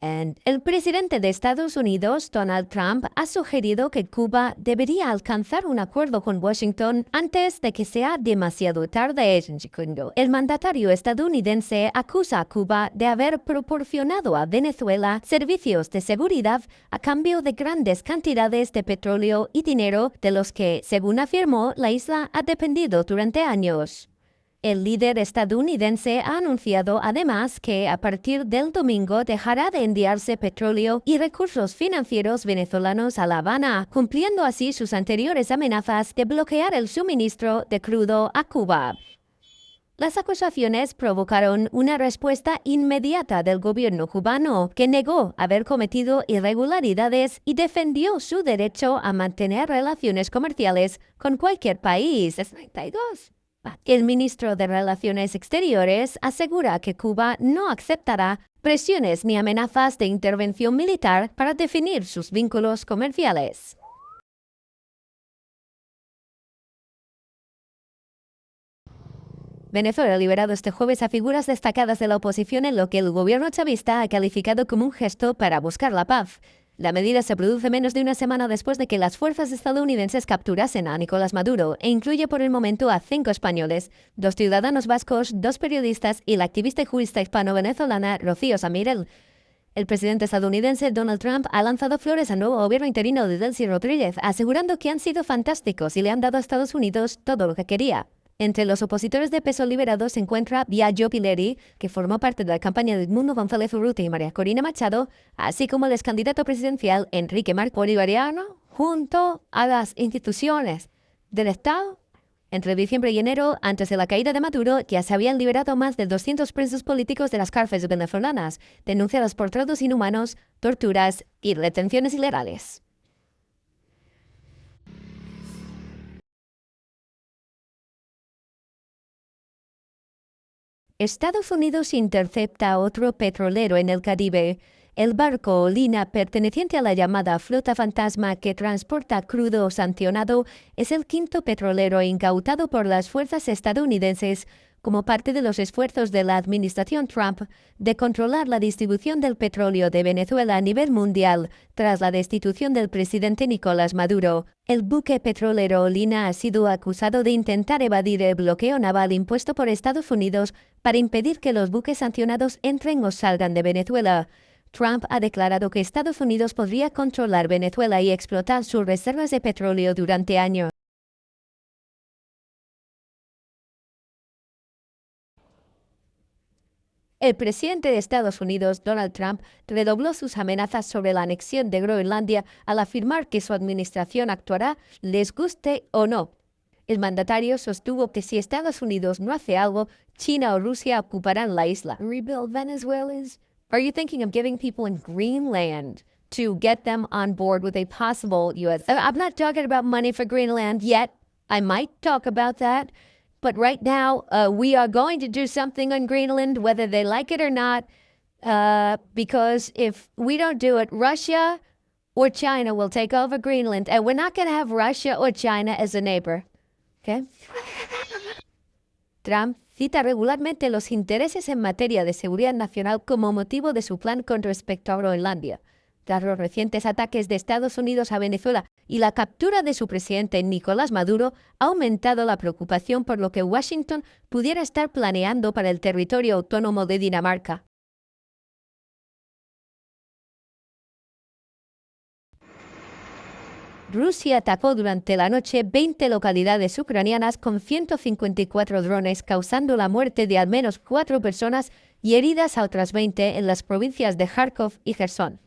El presidente de Estados Unidos, Donald Trump, ha sugerido que Cuba debería alcanzar un acuerdo con Washington antes de que sea demasiado tarde. El mandatario estadounidense acusa a Cuba de haber proporcionado a Venezuela servicios de seguridad a cambio de grandes cantidades de petróleo y dinero de los que, según afirmó, la isla ha dependido durante años. El líder estadounidense ha anunciado además que a partir del domingo dejará de enviarse petróleo y recursos financieros venezolanos a La Habana, cumpliendo así sus anteriores amenazas de bloquear el suministro de crudo a Cuba. Las acusaciones provocaron una respuesta inmediata del gobierno cubano, que negó haber cometido irregularidades y defendió su derecho a mantener relaciones comerciales con cualquier país. El ministro de Relaciones Exteriores asegura que Cuba no aceptará presiones ni amenazas de intervención militar para definir sus vínculos comerciales. Venezuela ha liberado este jueves a figuras destacadas de la oposición en lo que el gobierno chavista ha calificado como un gesto para buscar la paz. La medida se produce menos de una semana después de que las fuerzas estadounidenses capturasen a Nicolás Maduro e incluye por el momento a 5 españoles, 2 ciudadanos vascos, 2 periodistas y la activista y jurista hispano-venezolana Rocío Samirel. El presidente estadounidense Donald Trump ha lanzado flores al nuevo gobierno interino de Delcy Rodríguez, asegurando que han sido fantásticos y le han dado a Estados Unidos todo lo que quería. Entre los opositores de peso liberados se encuentra Biagio Pileri, que formó parte de la campaña de Edmundo González Urrutia y María Corina Machado, así como el ex candidato presidencial Enrique Marc Bolivariano, junto a las instituciones del Estado. Entre diciembre y enero, antes de la caída de Maduro, ya se habían liberado más de 200 presos políticos de las cárceles venezolanas, denunciadas por tratos inhumanos, torturas y retenciones ilegales. Estados Unidos intercepta a otro petrolero en el Caribe. El barco Lina, perteneciente a la llamada Flota Fantasma que transporta crudo sancionado, es el 5º petrolero incautado por las fuerzas estadounidenses como parte de los esfuerzos de la administración Trump de controlar la distribución del petróleo de Venezuela a nivel mundial tras la destitución del presidente Nicolás Maduro. El buque petrolero Lina ha sido acusado de intentar evadir el bloqueo naval impuesto por Estados Unidos para impedir que los buques sancionados entren o salgan de Venezuela. Trump ha declarado que Estados Unidos podría controlar Venezuela y explotar sus reservas de petróleo durante años. El presidente de Estados Unidos, Donald Trump, redobló sus amenazas sobre la anexión de Groenlandia al afirmar que su administración actuará, les guste o no. El mandatario sostuvo que si Estados Unidos no hace algo, China o Rusia ocuparán la isla. Rebuild Venezuelans? Are you thinking of giving people in Greenland to get them on board with a possible U.S.? I'm not talking about money for Greenland yet. I might talk about that. But right now, we are going to do something on Greenland, whether they like it or not, because if we don't do it, Russia or China will take over Greenland, and we're not going to have Russia or China as a neighbor. Okay? Trump cita regularmente los intereses en materia de seguridad nacional como motivo de su plan con respecto a Groenlandia. Tras los recientes ataques de Estados Unidos a Venezuela y la captura de su presidente Nicolás Maduro, ha aumentado la preocupación por lo que Washington pudiera estar planeando para el territorio autónomo de Dinamarca. Rusia atacó durante la noche 20 localidades ucranianas con 154 drones, causando la muerte de al menos 4 personas y heridas a otras 20 en las provincias de Kharkov y Gerson.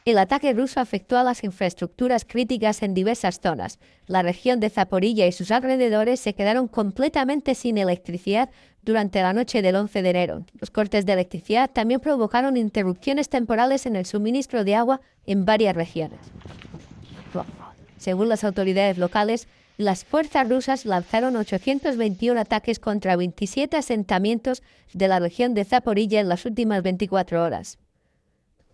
El ataque ruso afectó a las infraestructuras críticas en diversas zonas. La región de Zaporilla y sus alrededores se quedaron completamente sin electricidad durante la noche del 11 de enero. Los cortes de electricidad también provocaron interrupciones temporales en el suministro de agua en varias regiones. Según las autoridades locales, las fuerzas rusas lanzaron 821 ataques contra 27 asentamientos de la región de Zaporilla en las últimas 24 horas.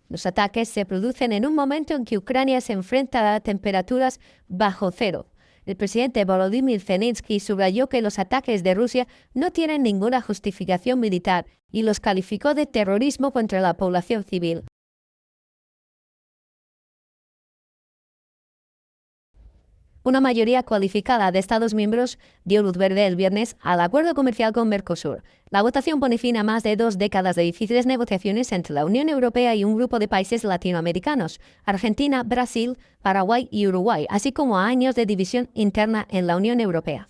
Los ataques se producen en un momento en que Ucrania se enfrenta a temperaturas bajo cero. El presidente Volodymyr Zelensky subrayó que los ataques de Rusia no tienen ninguna justificación militar y los calificó de terrorismo contra la población civil. Una mayoría cualificada de Estados miembros dio luz verde el viernes al acuerdo comercial con Mercosur. La votación pone fin a más de 2 décadas de difíciles negociaciones entre la Unión Europea y un grupo de países latinoamericanos, Argentina, Brasil, Paraguay y Uruguay, así como a años de división interna en la Unión Europea.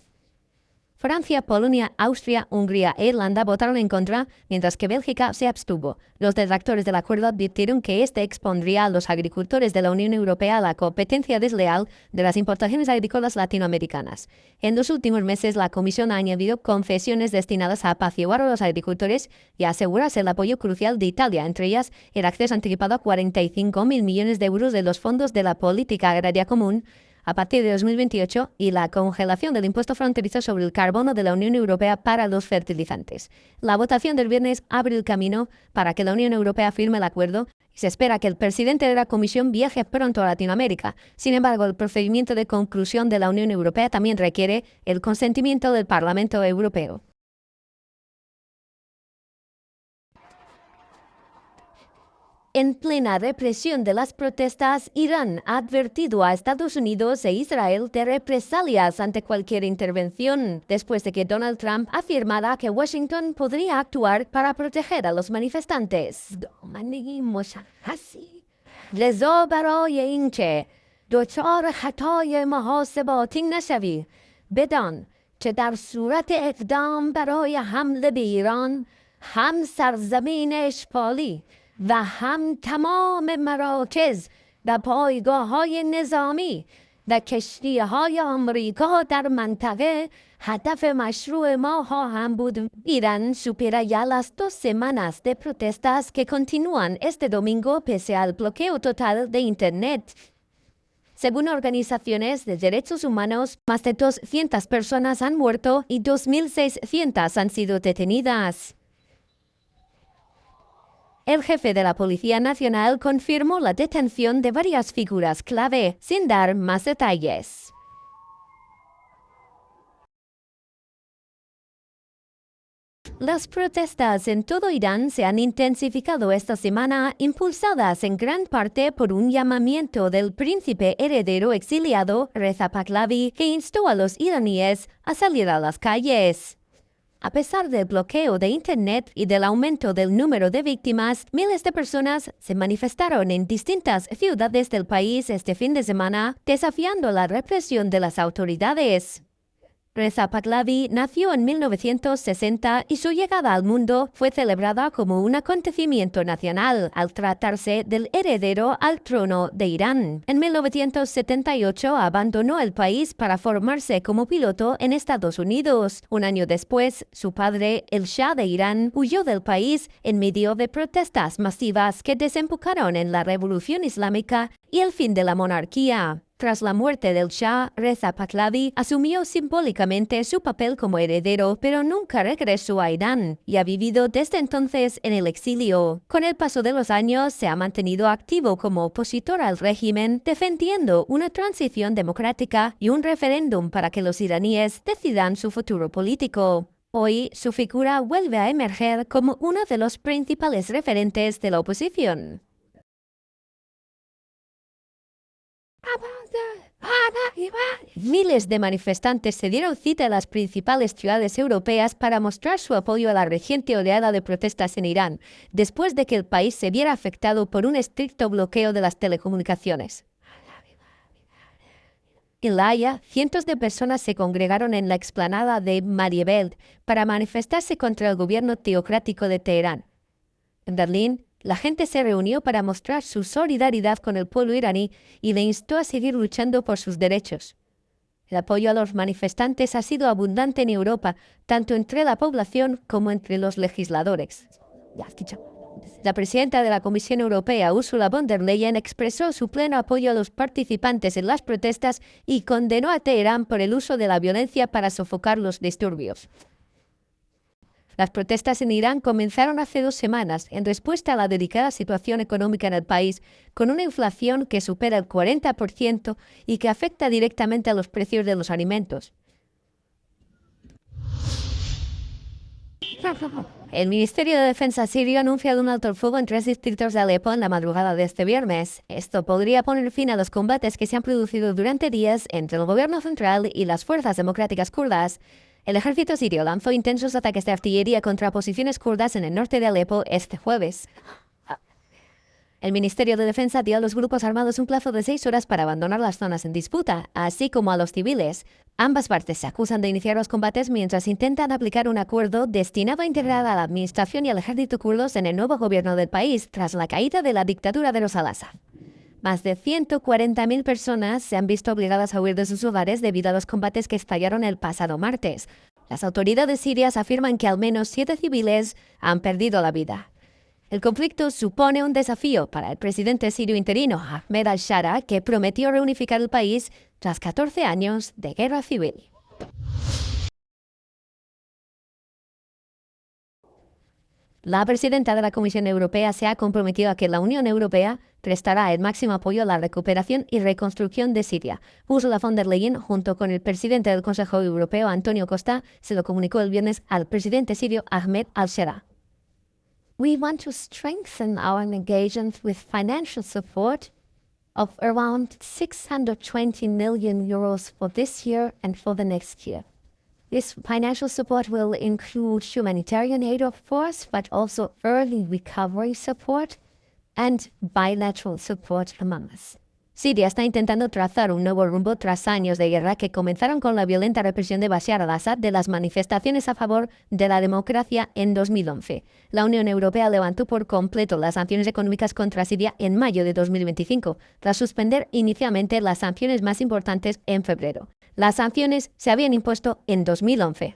Francia, Polonia, Austria, Hungría e Irlanda votaron en contra, mientras que Bélgica se abstuvo. Los detractores del acuerdo advirtieron que este expondría a los agricultores de la Unión Europea a la competencia desleal de las importaciones agrícolas latinoamericanas. En los últimos meses, la Comisión ha añadido concesiones destinadas a apaciguar a los agricultores y a asegurarse el apoyo crucial de Italia, entre ellas el acceso anticipado a 45.000 millones de euros de los fondos de la Política Agraria Común a partir de 2028 y la congelación del impuesto fronterizo sobre el carbono de la Unión Europea para los fertilizantes. La votación del viernes abre el camino para que la Unión Europea firme el acuerdo y se espera que el presidente de la Comisión viaje pronto a Latinoamérica. Sin embargo, el procedimiento de conclusión de la Unión Europea también requiere el consentimiento del Parlamento Europeo. En plena represión de las protestas, Irán ha advertido a Estados Unidos e Israel de represalias ante cualquier intervención, después de que Donald Trump afirmara que Washington podría actuar para proteger a los manifestantes. و هم تمام مراکز و پایگاه‌های نظامی و کشتی‌های آمریکا در منطقه هدف مشروع ما خواهند بود. Irán supera ya las 2 semanas de protestas que continúan este domingo pese al bloqueo total de Internet. Según organizaciones de derechos humanos, más de 200 personas han muerto y 2.600 han sido detenidas. El jefe de la Policía Nacional confirmó la detención de varias figuras clave, sin dar más detalles. Las protestas en todo Irán se han intensificado esta semana, impulsadas en gran parte por un llamamiento del príncipe heredero exiliado, Reza Pahlavi, que instó a los iraníes a salir a las calles. A pesar del bloqueo de Internet y del aumento del número de víctimas, miles de personas se manifestaron en distintas ciudades del país este fin de semana, desafiando la represión de las autoridades. Reza Pahlavi nació en 1960 y su llegada al mundo fue celebrada como un acontecimiento nacional al tratarse del heredero al trono de Irán. En 1978 abandonó el país para formarse como piloto en Estados Unidos. Un año después, su padre, el Shah de Irán, huyó del país en medio de protestas masivas que desembocaron en la Revolución Islámica y el fin de la monarquía. Tras la muerte del Shah, Reza Pahlavi asumió simbólicamente su papel como heredero, pero nunca regresó a Irán y ha vivido desde entonces en el exilio. Con el paso de los años, se ha mantenido activo como opositor al régimen, defendiendo una transición democrática y un referéndum para que los iraníes decidan su futuro político. Hoy, su figura vuelve a emerger como uno de los principales referentes de la oposición. Miles de manifestantes se dieron cita en las principales ciudades europeas para mostrar su apoyo a la reciente oleada de protestas en Irán, después de que el país se viera afectado por un estricto bloqueo de las telecomunicaciones. En La Haya, cientos de personas se congregaron en la explanada de Marieveld para manifestarse contra el gobierno teocrático de Teherán. En Berlín, la gente se reunió para mostrar su solidaridad con el pueblo iraní y le instó a seguir luchando por sus derechos. El apoyo a los manifestantes ha sido abundante en Europa, tanto entre la población como entre los legisladores. La presidenta de la Comisión Europea, Ursula von der Leyen, expresó su pleno apoyo a los participantes en las protestas y condenó a Teherán por el uso de la violencia para sofocar los disturbios. Las protestas en Irán comenzaron hace 2 semanas en respuesta a la delicada situación económica en el país, con una inflación que supera el 40% y que afecta directamente a los precios de los alimentos. El Ministerio de Defensa sirio ha anunciado un alto el fuego en 3 distritos de Alepo en la madrugada de este viernes. Esto podría poner fin a los combates que se han producido durante días entre el gobierno central y las fuerzas democráticas kurdas. El ejército sirio lanzó intensos ataques de artillería contra posiciones kurdas en el norte de Alepo este jueves. El Ministerio de Defensa dio a los grupos armados un plazo de 6 horas para abandonar las zonas en disputa, así como a los civiles. Ambas partes se acusan de iniciar los combates mientras intentan aplicar un acuerdo destinado a integrar a la administración y al ejército kurdos en el nuevo gobierno del país tras la caída de la dictadura de los al-Assad. Más de 140.000 personas se han visto obligadas a huir de sus hogares debido a los combates que estallaron el pasado martes. Las autoridades sirias afirman que al menos 7 civiles han perdido la vida. El conflicto supone un desafío para el presidente sirio interino Ahmed al-Shara, que prometió reunificar el país tras 14 años de guerra civil. La presidenta de la Comisión Europea se ha comprometido a que la Unión Europea prestará el máximo apoyo a la recuperación y reconstrucción de Siria. Ursula von der Leyen, junto con el presidente del Consejo Europeo, Antonio Costa, se lo comunicó el viernes al presidente sirio Ahmed al-Shara. We want to strengthen our engagement with financial support of around 620 million euros for this year and for the next year. This financial support will include humanitarian aid, of course, but also early recovery support and bilateral support among us. Siria está intentando trazar un nuevo rumbo tras años de guerra que comenzaron con la violenta represión de Bashar al-Assad de las manifestaciones a favor de la democracia en 2011. La Unión Europea levantó por completo las sanciones económicas contra Siria en mayo de 2025, tras suspender inicialmente las sanciones más importantes en febrero. Las sanciones se habían impuesto en 2011.